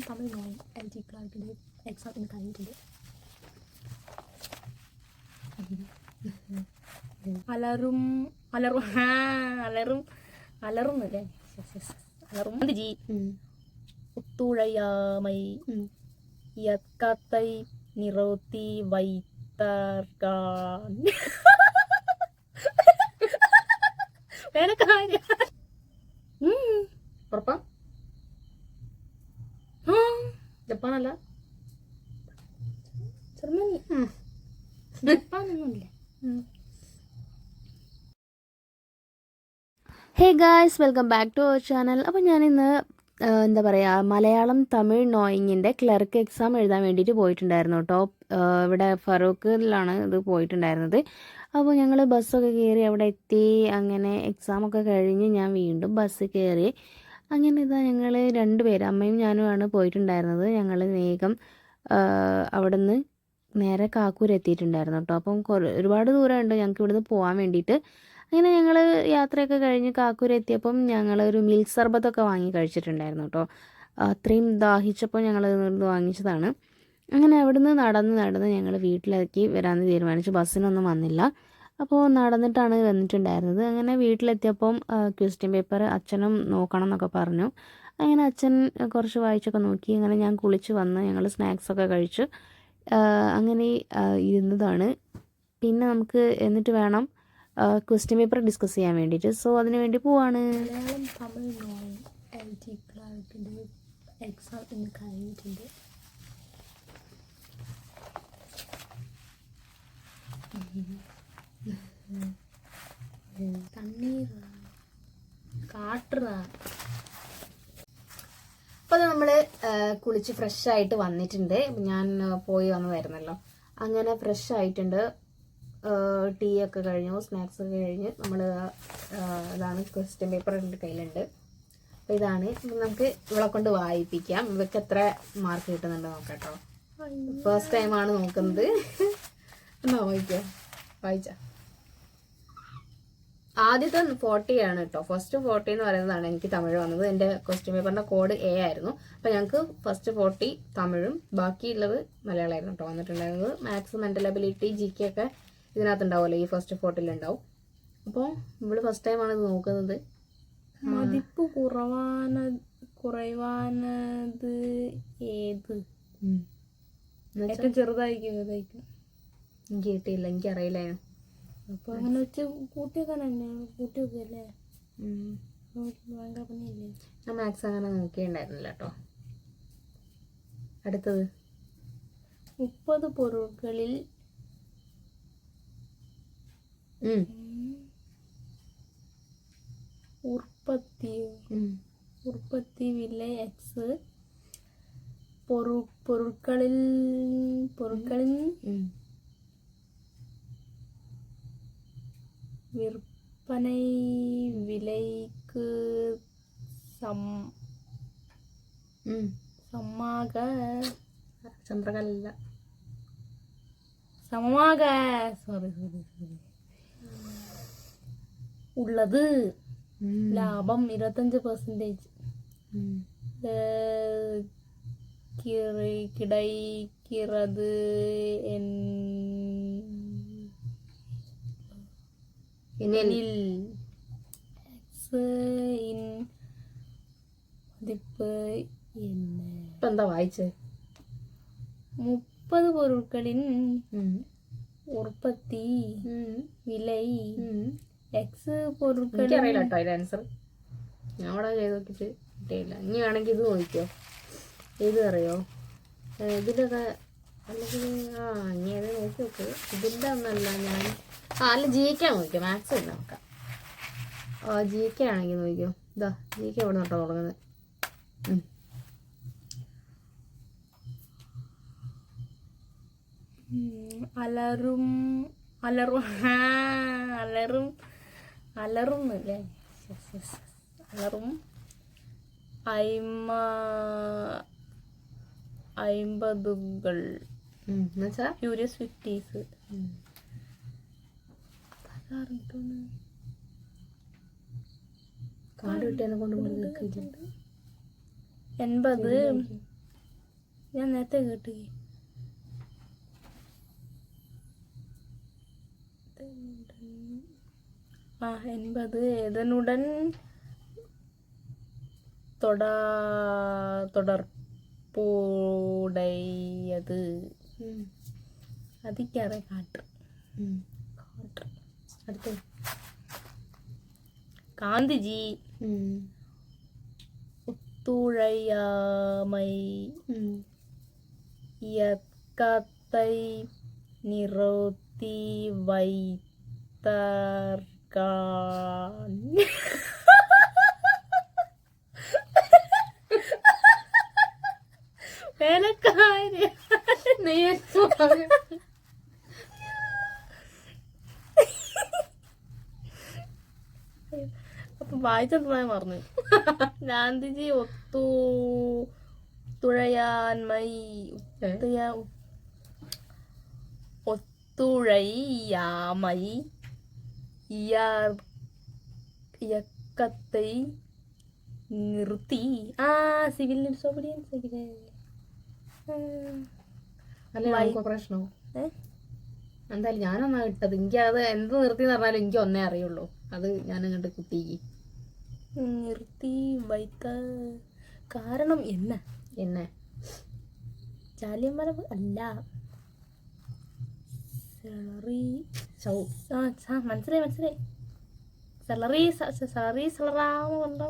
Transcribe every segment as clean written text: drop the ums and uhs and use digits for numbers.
Tamil നോയി LG ക്ലാർക്കിൻ്റെ exam ഇന്ന് കഴിഞ്ഞിട്ടുണ്ട്. അലറും അലറും അലറും അലറുന്നല്ലേ അലറും G ഒത്തുഴയാമൈ യക്കത്തൈ നിറോത്തി വൈത്തർഗാൻ വേനക്കാര്യ ഉറപ്പാ ജപ്പാനല്ല ജർമ്മനി ജപ്പാനൊന്നുമില്ല. Hey guys, welcome back to our channel. അപ്പോൾ ഞാനിന്ന് എന്താ പറയുക, മലയാളം തമിഴ് നോയിങ്ങിൻ്റെ ക്ലർക്ക് എക്സാം എഴുതാൻ വേണ്ടിയിട്ട് പോയിട്ടുണ്ടായിരുന്നു കേട്ടോ. ഇവിടെ ഫറൂഖിലാണ് ഇത് പോയിട്ടുണ്ടായിരുന്നത്. അപ്പോൾ ഞങ്ങൾ ബസ്സൊക്കെ കയറി അവിടെ എത്തി. അങ്ങനെ എക്സാമൊക്കെ കഴിഞ്ഞ് ഞാൻ വീണ്ടും ബസ് കയറി. അങ്ങനെ ഇതാ ഞങ്ങൾ രണ്ടുപേര്, അമ്മയും ഞാനുമാണ് പോയിട്ടുണ്ടായിരുന്നത്. ഞങ്ങൾ വേഗം അവിടെ നിന്ന് നേരെ കാക്കൂർ എത്തിയിട്ടുണ്ടായിരുന്നു കേട്ടോ. അപ്പം ഒരുപാട് ദൂരമുണ്ട് ഞങ്ങൾക്ക് ഇവിടുന്ന് പോകാൻ വേണ്ടിയിട്ട്. അങ്ങനെ ഞങ്ങൾ യാത്രയൊക്കെ കഴിഞ്ഞ് കാക്കൂർ എത്തിയപ്പം ഞങ്ങളൊരു മിൽക്ക് സർബത്തൊക്കെ വാങ്ങി കഴിച്ചിട്ടുണ്ടായിരുന്നു കേട്ടോ. അത്രയും ദാഹിച്ചപ്പോൾ ഞങ്ങൾ ഇത് വാങ്ങിച്ചതാണ്. അങ്ങനെ അവിടുന്ന് നടന്ന് ഞങ്ങൾ വീട്ടിലേക്ക് വരാമെന്ന് തീരുമാനിച്ചു. ബസ്സിനൊന്നും വന്നില്ല. അപ്പോൾ നടന്നിട്ടാണ് വന്നിട്ടുണ്ടായിരുന്നത്. അങ്ങനെ വീട്ടിലെത്തിയപ്പം ക്വസ്റ്റ്യൻ പേപ്പർ അച്ഛനും നോക്കണം എന്നൊക്കെ പറഞ്ഞു. അങ്ങനെ അച്ഛൻ കുറച്ച് വായിച്ചൊക്കെ നോക്കി. അങ്ങനെ ഞാൻ കുളിച്ച് വന്ന് ഞങ്ങൾ സ്നാക്സൊക്കെ കഴിച്ചു അങ്ങനെ ഇരുന്നതാണ്. പിന്നെ നമുക്ക് എന്നിട്ട് വേണം ക്വസ്റ്റ്യൻ പേപ്പർ ഡിസ്കസ് ചെയ്യാൻ വേണ്ടിയിട്ട്. സോ അതിന് വേണ്ടി പോവാണ്. മലയാളം തമിഴ് നോയി LG ക്ലാർക്കിൻ്റെ എക്സാം ഇന്ന് കഴിഞ്ഞിട്ടുണ്ട്. തണ്ണീർ കാട്ടുക. അപ്പോൾ നമ്മൾ കുളിച്ച് ഫ്രഷായിട്ട് വന്നിട്ടുണ്ട്. ഞാൻ പോയി വന്നതായിരുന്നല്ലോ. അങ്ങനെ ഫ്രഷ് ആയിട്ടുണ്ട്. ടീ ഒക്കെ കഴിഞ്ഞു, സ്നാക്സ് ഒക്കെ കഴിഞ്ഞ് നമ്മൾ ഇതാണ് ക്വസ്റ്റ്യൻ പേപ്പർ എൻ്റെ കയ്യിലുണ്ട്. അപ്പോൾ ഇതാണ് നമുക്ക് ഇവളെ കൊണ്ട് വായിപ്പിക്കാം. ഇവർക്ക് എത്ര മാർക്ക് കിട്ടുന്നുണ്ട് നോക്കാം കേട്ടോ. ഫസ്റ്റ് ടൈമാണ് നോക്കുന്നത്. എന്നാ വായിക്കാം, വായിച്ച ആദ്യത്തെ 40 ആണ് കേട്ടോ. ഫസ്റ്റ് 40 എന്ന് പറയുന്നതാണ് എനിക്ക് തമിഴ് വന്നത്. എൻ്റെ ക്വസ്റ്റ്യൻ പേപ്പറിൻ്റെ കോഡ് A ആയിരുന്നു. അപ്പോൾ ഞങ്ങൾക്ക് ഫസ്റ്റ് 40 തമിഴും ബാക്കിയുള്ളത് മലയാളമായിരുന്നു കേട്ടോ വന്നിട്ടുണ്ടായിരുന്നത്. മാത്സ്, മെൻ്റൽ എബിലിറ്റി, GK ഒക്കെ ഇതിനകത്തുണ്ടാവുമല്ലോ, ഈ ഫസ്റ്റ് 40 ഉണ്ടാവും. അപ്പോൾ ഇവിടെ ഫസ്റ്റ് ടൈമാണ് ഇത് നോക്കുന്നത്. മതിപ്പ് കുറവാനത് ഏത് ഏറ്റവും ചെറുതായിരിക്കും? എനിക്ക് കിട്ടിയില്ല, എനിക്കറിയില്ലായിരുന്നു. അപ്പോൾ അങ്ങനെ വെച്ച് കൂട്ടിയൊക്കെ തന്നെ കൂട്ടിയൊക്കെ അല്ലേ ഭയങ്കര പണിയല്ലേ. ഞാൻ മാത്സ് അങ്ങനെ നോക്കിയിട്ടുണ്ടായിരുന്നില്ല കേട്ടോ. അടുത്തത് 30 പൊരുൾകളിൽ ഉற்பത്തി വില X പൊരുൾകളിൽ விற்பனை விலைக்கு சமமாக உள்ளது. ലാഭം 25% கிடைக்கிறது எனில் X இன் மதிப்பு என்ன? ഇപ്പം എന്താ വായിച്ചത്? 30 പൊരുൾകളിൻ ഉற்பത്തി വില X പൊരുൾകൾ. എനിക്കറിയില്ല കേട്ടോ അതിൻ്റെ ആൻസർ. ഞാൻ അവിടെ ചെയ്ത് നോക്കിയിട്ട് കിട്ടിയില്ല. ഇനി വേണമെങ്കിൽ ഇത് നോക്കിയോ, ഇത് അറിയോ ഇതിലൊക്കെ അല്ലെങ്കിൽ ഇനി അത് നോക്കി നോക്ക്. ഇതിൻ്റെ ഒന്നല്ല ഞാൻ അല്ല GK നോക്കിയോ, മാത്സ് തന്നെ നോക്കാം. GK ആണെങ്കിൽ നോക്കിയോ. ഇതാ GK എവിടെ നോട്ടോ തുടങ്ങുന്നത്. അലറും അലറും അലറും അലറുന്നല്ലേ അലറും അയിമ്പതുകൾ ഫ്യൂരിയസ് 50s. കാട് കിട്ടിയതിനെ കൊണ്ട് 80 ഞാൻ നേരത്തെ കേട്ടു. ആ 80 ഏതനുടൻ തുടർപ്പുടയത്. അതിക്കാതെ കാട്ട്. അടുത്ത് കാന്തിജി ഒത്തുഴയാമൈ യക്കത്തൈ നിറുത്തി വൈത്തർക്കാൻ വേലക്കാരി അപ്പൊ വായിച്ചെന്താ പറഞ്ഞു. ഗാന്ധിജി ഒത്തുഴയാൻമൈ ഒത്തുഴയാമൈ യക്കത്തെ നിർത്തി. സിവിൽ ഡിസോബീഡിയൻസ് അല്ല പ്രശ്നമോ? എന്തായാലും ഞാനൊന്നാ ഇട്ടത്. എനിക്ക് അത് എന്ത് നിർത്തി എന്ന് പറഞ്ഞാലും എനിക്ക് ഒന്നേ അറിയുള്ളൂ. അത് ഞാൻ അങ്ങോട്ട് കുത്തിക്ക് നിർത്തി വൈത്ത കാരണം എന്നെ ജാലിയൻവാല അല്ല. മനസ്സിലായി. സാലറി സലറാവുണ്ടോ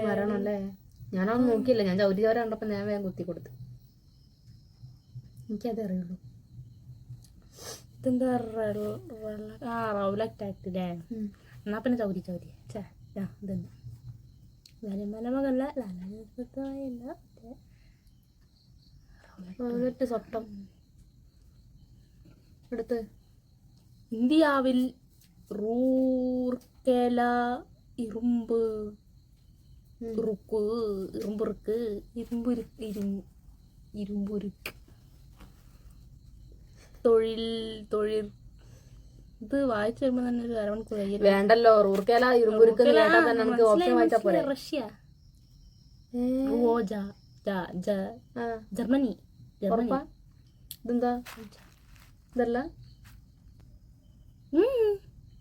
മരണല്ലേ? ഞാനൊന്നും നോക്കിയില്ല. ഞാൻ ചൗരി ചോര കണ്ടപ്പോ ഞാൻ വേഗം കുത്തി കൊടുത്തു. എനിക്കതേ അറിയുള്ളൂ. ഇതെന്താ റൗലറ്റ് ആക്ട് അല്ലേ? എന്നാ പിന്നെ ചൗരി ഇതന്നെ മലമകല്ല റൗലറ്റ് സ്വട്ടം എടുത്ത്. ഇന്ത്യാവിൽ റൂർക്കേല ഇരുമ്പുരുക്ക് തൊഴിൽ ഇത് വായിച്ചു വരുമ്പോ തന്നെ ഒരു അരമണിക്കൂർ വേണ്ടല്ലോ. റൂർക്കേല ഇരുമ്പുരുക്ക് റഷ്യ, ജർമ്മനി. ഇതെന്താ? ഇതല്ല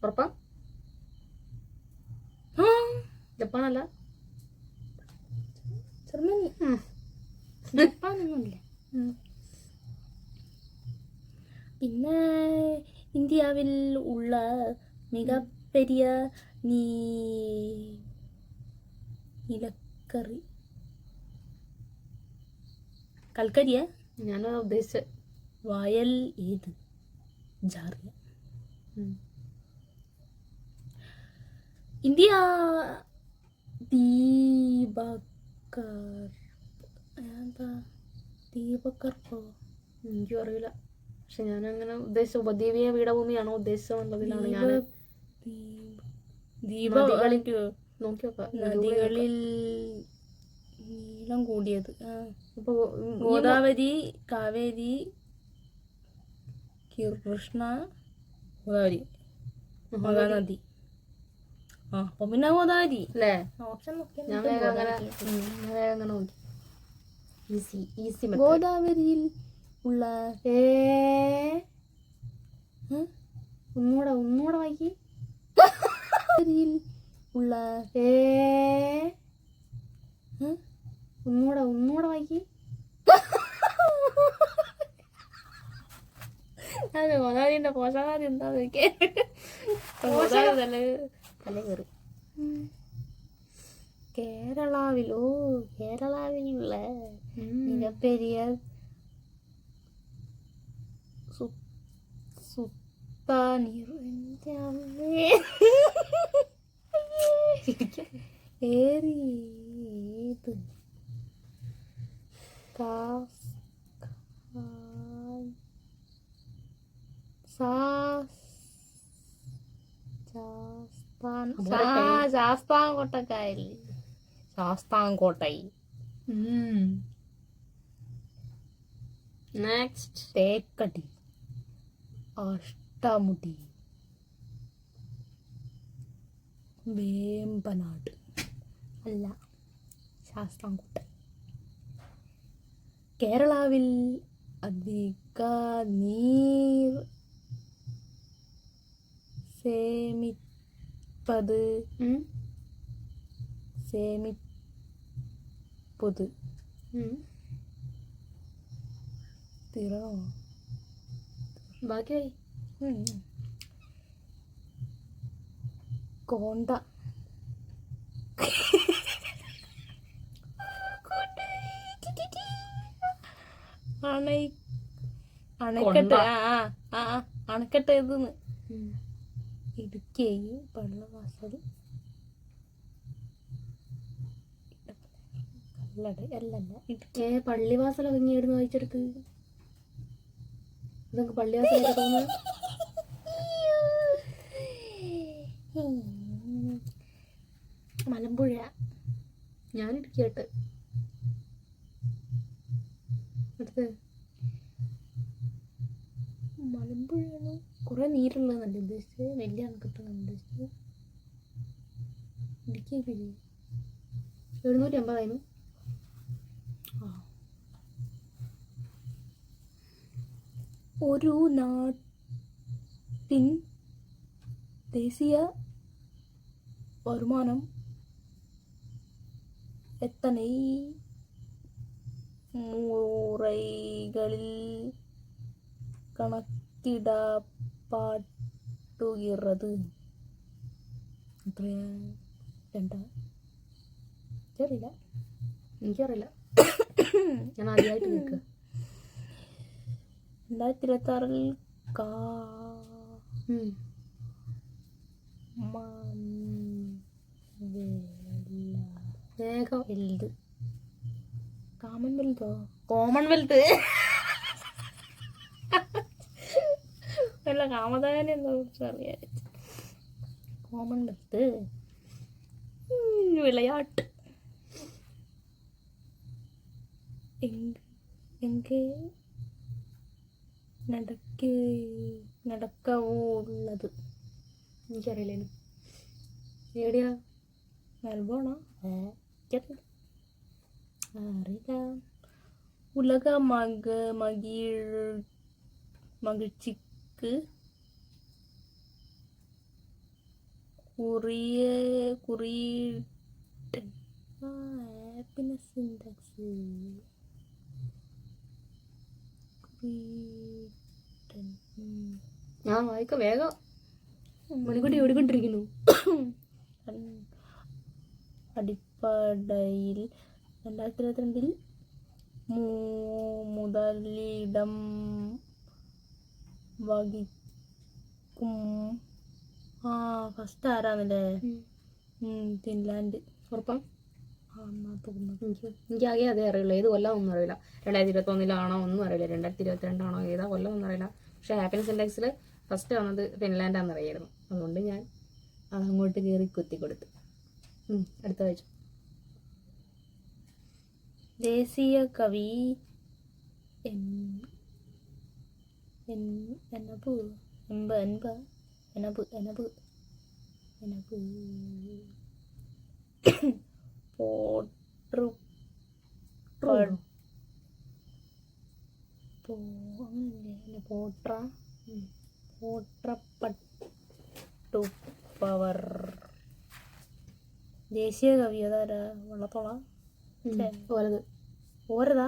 ഉറപ്പാ? ജപ്പാനല്ല? ജർമ്മനി. ജപ്പാനൊന്നുമില്ല. പിന്നെ ഇന്ത്യാവിൽ ഉള്ള മികപ്പെരിയ നിലക്കറി കൽക്കരിയ ഞാനാ ഉദ്ദേശിച്ച. വയൽ ഏത്? ജാറിയ. ഇന്ത്യ ദീപകർപ്പോ എനിക്കും അറിയില്ല. പക്ഷെ ഞാനങ്ങനെ ഉദ്ദേശിച്ച ഉപദ്വീപീയ പീഠഭൂമിയാണോ ഉദ്ദേശിച്ചുള്ളതിലാണ് ഞാൻ. നോക്കി നോക്കാം. നദികളിൽ നീളം കൂടിയത് ഗോദാവരി, കാവേരി, കൃഷ്ണ, ഗോദാവരി, മഹാനദി. അപ്പൊ പിന്നെ ഗോദാവരി അല്ലേ? Option easy. ഗോദാവരിയിൽ ഉള്ള ഒന്നൂടെ വായിക്കി. ഉള്ള ഒന്നൂടെ വായിക്കി. ഗോദാവരിന്റെ പോഷകാരി എന്താന്ന് ഗോദാവരി തല കയറി. കേരളാവിലുള്ള മികപ്പെരിയ ഏത് ശാസ്താംകോട്ടൈ. നെക്സ്റ്റ് തേക്കടി, അഷ്ടമുടി, വേമ്പനാട് അല്ല, ശാസ്താംകോട്ട. കേരളാവിൽ അധിക നീർ സേമിപ്പത് തീരണോ? ബാക്കിയായി. കോണ്ട അണക്കെട്ട്. അണക്കെട്ട് ഏതെന്ന്? ഇടുക്കി പള്ളവാസൽ അല്ലല്ല ഇടുക്കി. പള്ളിവാസൽ ഇറങ്ങിയായിരുന്നു വായിച്ചെടുത്ത്. ഇതൊക്കെ പള്ളിവാസലൊക്കെ തോന്നുന്നു. മലമ്പുഴ. ഞാൻ ഇടുക്കിയായിട്ട്. അടുത്ത് മലമ്പുഴയാണ് കുറെ നീരുള്ളതല്ലേ ഉദ്ദേശിച്ചത്? വലിയ അണക്കെട്ടാണ് ഉദ്ദേശിച്ചത്. ഇടുക്കി 750 ഒരു നാട്ടിൻ ദേശീയ വരുമാനം എത്തனை മുറകളിൽ കണക്കിടപ്പാട്ടുகிறது? എത്രയാ? അറിയില്ല. എനിക്കറിയില്ല. ഞാൻ ആദ്യമായിട്ട് നിൽക്കുക. 2026 കോമൺവെൽത്ത് അല്ല, കാമധാന എന്താ കുറിച്ച് അറിയാൻ. കോമൺവെൽത്ത് വിളയാട്ട് എങ്കെ നടക്കവുള്ളത്? എനിക്കറിയില്ലേനു. എവിടെയാ? മെൽബോണോ? അറിയില്ല. ഉലക മകിഴ്ചിക്ക് ഹാപ്പിനെസ് ഇൻഡെക്സ് ഞാൻ വായിക്ക വേഗം. മണിക്കൂട്ടി ഓടിക്കൊണ്ടിരിക്കുന്നു. അടിപ്പടയിൽ 2022 മുതലിടം വഹിക്കും. ഫസ്റ്റ് ആരാന്നല്ലേ? ഫിൻലാൻഡ്. ഉറപ്പാ? തോന്നുന്നു. എനിക്ക് ആകെ അതേ അറിയുള്ളൂ. ഏത് കൊല്ലം ഒന്നും അറിയില്ല. 2021 ഒന്നും അറിയില്ല. 2022 ഏതാ കൊല്ലം ഒന്നും അറിയില്ല. പക്ഷെ ഹാപ്പിനെസ് ഇൻഡെക്സിൽ ഫസ്റ്റ് വന്നത് ഫിൻലാൻഡാന്ന് അറിയായിരുന്നു. അതുകൊണ്ട് ഞാൻ അതങ്ങോട്ട് കയറി കുത്തി കൊടുത്തു. അടുത്ത വായിച്ചു. ദേശീയ കവി പോട്രപ്പട്ടുപവർ. ദേശീയ കവി അതാരാ? വള്ളത്തോള? ഓരതാ?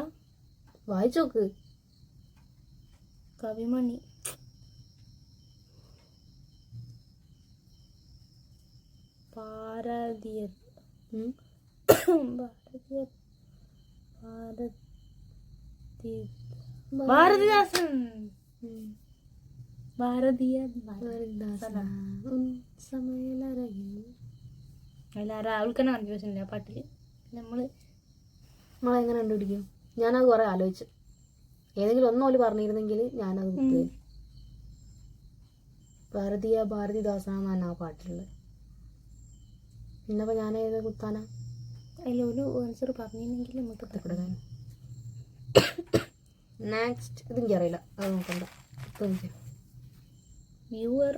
വായിച്ചോക്ക്. കവിമണി. ഭാരതീയർ. ഭാരതിദാസൻ. അതിലാരാ? അവൾക്കെന്നെ കൺഫ്യൂഷൻ ഇല്ല ആ പാട്ടില്. നമ്മളെങ്ങനെ കണ്ടുപിടിക്കും? ഞാനത് കുറെ ആലോചിച്ചു. ഏതെങ്കിലും ഒന്നോല് പറഞ്ഞിരുന്നെങ്കിൽ ഞാനത് കുത്തുക. ഭാരതിദാസനാണ് ആ പാട്ടിലുള്ളത്. പിന്നപ്പോ ഞാനേത് കുത്താനാ? അതിലൊരു ആൻസർ പറഞ്ഞിരുന്നെങ്കിൽ നമുക്ക് കൊടുക്കാൻ. നെക്സ്റ്റ്. ഇതെനിക്കറിയില്ല. അത് നോക്കണ്ട. വ്യൂവർ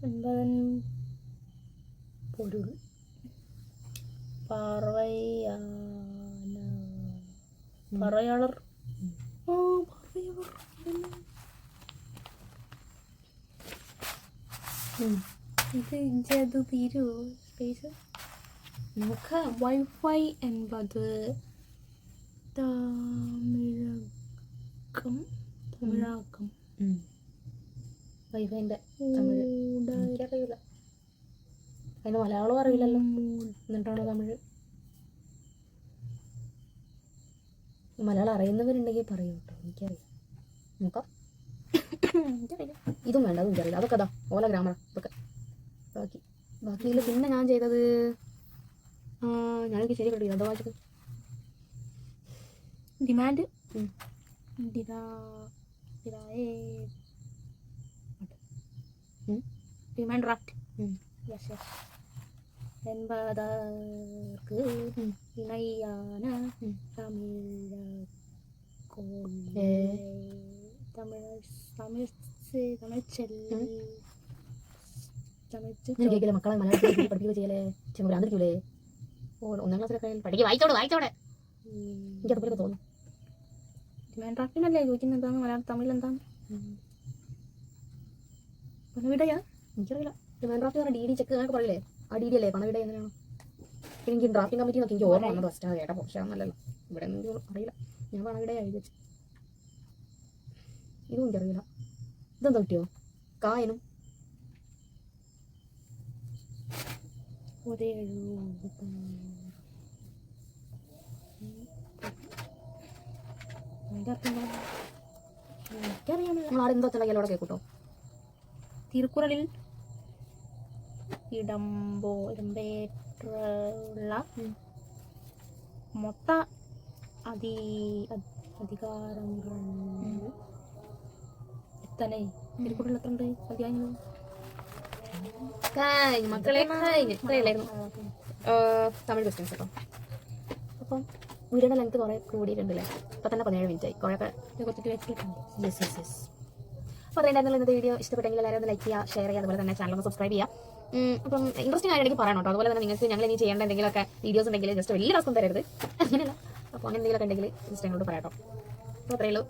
என்பதன் பொருள் பார்வையான பார்வையாளർ. ഇത് ഇത് തീരൂ സ്പേസ്. നമുക്ക് വൈഫൈ എൺപത് തമിഴാക്കം വൈഫൈൻ്റെ തമിഴ് എനിക്കറിയില്ല, അതിൻ്റെ മലയാളവും അറിയില്ലല്ലോ, എന്നിട്ടാണോ തമിഴ്? മലയാളം അറിയുന്നവരുണ്ടെങ്കിൽ പറയൂ കേട്ടോ, എനിക്കറിയാം. നോക്കാം. ഇതും വേണ്ട, അതും എനിക്കറിയില്ല. അതൊക്കെ അതാ ഓല ഗ്രാമർ ഇതൊക്കെ. ബാക്കിയിൽ പിന്നെ ഞാൻ ചെയ്തത് ഞാനൊക്കെ ശരി കിട്ടില്ല. അതോ വായിച്ചത് ഡിമാൻഡ് ഡിമാൻഡ് ഡ്രാഫ്റ്റ്. என்பதற்கு இணையான കേൾക്കില്ല മക്കളെ മലയാളത്തിൽ പഠിപ്പിക്കുക ചെയ്യലേ, ഭ്രാന്തിരിക്കൂലേ? ഒന്നാം ക്ലാസ്സിലൊക്കെ പഠിക്കുക വായിച്ചോടെ എനിക്ക് അതുപോലെ തോന്നും. ഡിമാൻഡ് ഡ്രാഫ്റ്റിനല്ലേ ചോദിക്കുന്നത് എന്താന്ന് മലയാളം തമിഴിൽ എന്താന്ന് പണവിടയാ എനിക്കറിയില്ല. ഡിമാൻഡ് ഡ്രാഫ്റ്റ് പറഞ്ഞാൽ DD ചെക്ക് എന്നൊക്കെ പറയില്ലേ, ആ DD അല്ലേ പണവിട എങ്ങനെയാണ്? എനിക്ക് ഡ്രാഫ്റ്റിംഗ് കമ്മിറ്റി നോക്കി എനിക്ക് ഓർമ്മ വന്നത് ഫസ്റ്റ് കേട്ട പോഷാന്നല്ലല്ലോ, ഇവിടെ ഒന്നും അറിയില്ല. ഞാൻ പണവിട എഴുതി. ഇതും എനിക്കറിയില്ല. ഇതെന്താ കിട്ടിയോ? കായനും ഒരേ എനിക്കറിയാം. നിങ്ങൾ ആടെ എന്തോ ചെല്ലാൽ അവിടെ കേൾക്കൂട്ടോ. തിരുക്കുറളിൽ ഇടംപേറ്റുള്ള മൊത്ത അധികാരങ്ങൾ എത്തനെ. തിരുക്കുറളിൽ എത്ര ഉണ്ട് അധ്യായങ്ങൾ? മക്കളെ ഇത്രയല്ലായിരുന്നു തമിഴ് ക്വസ്റ്റ്യൻസ് കേട്ടോ. അപ്പം വീഡിയോയുടെ ലെങ്ത് കുറേ കൂടിയിട്ടുണ്ടല്ലേ, ഇപ്പം തന്നെ 17 മിനിറ്റ് ആയി. കുറേയൊക്കെ കുറച്ചിട്ട് വെച്ചിട്ടുണ്ട്. യെസ്. അപ്പോൾ അതുകൊണ്ടായിരുന്നു ഇന്നത്തെ വീഡിയോ. ഇഷ്ടപ്പെട്ടെങ്കിൽ എല്ലാവരും ഒന്ന് ലൈക്ക് ചെയ്യുക, ഷെയർ ചെയ്യുക, അതുപോലെ തന്നെ ചാനൽ ഒന്ന് സബ്സ്ക്രൈബ് ചെയ്യുക. അപ്പം ഇൻട്രസ്റ്റിംഗ് ആയിട്ടുണ്ടെങ്കിൽ പറയണം കേട്ടോ. അതുപോലെ തന്നെ നിങ്ങൾക്ക് ഞങ്ങൾ ഇനി ചെയ്യേണ്ട എന്തെങ്കിലുമൊക്കെ വീഡിയോസ് ഉണ്ടെങ്കിൽ ജസ്റ്റ് വലിയ റെസ്പോൺ തരരുത്, അങ്ങനെയല്ല. അപ്പോൾ അങ്ങനെ എന്തെങ്കിലുമൊക്കെ ഉണ്ടെങ്കിൽ ജസ്റ്റ് ഞങ്ങളോട് പറയാം കേട്ടോ. അപ്പോൾ അത്രയേ ഉള്ളൂ.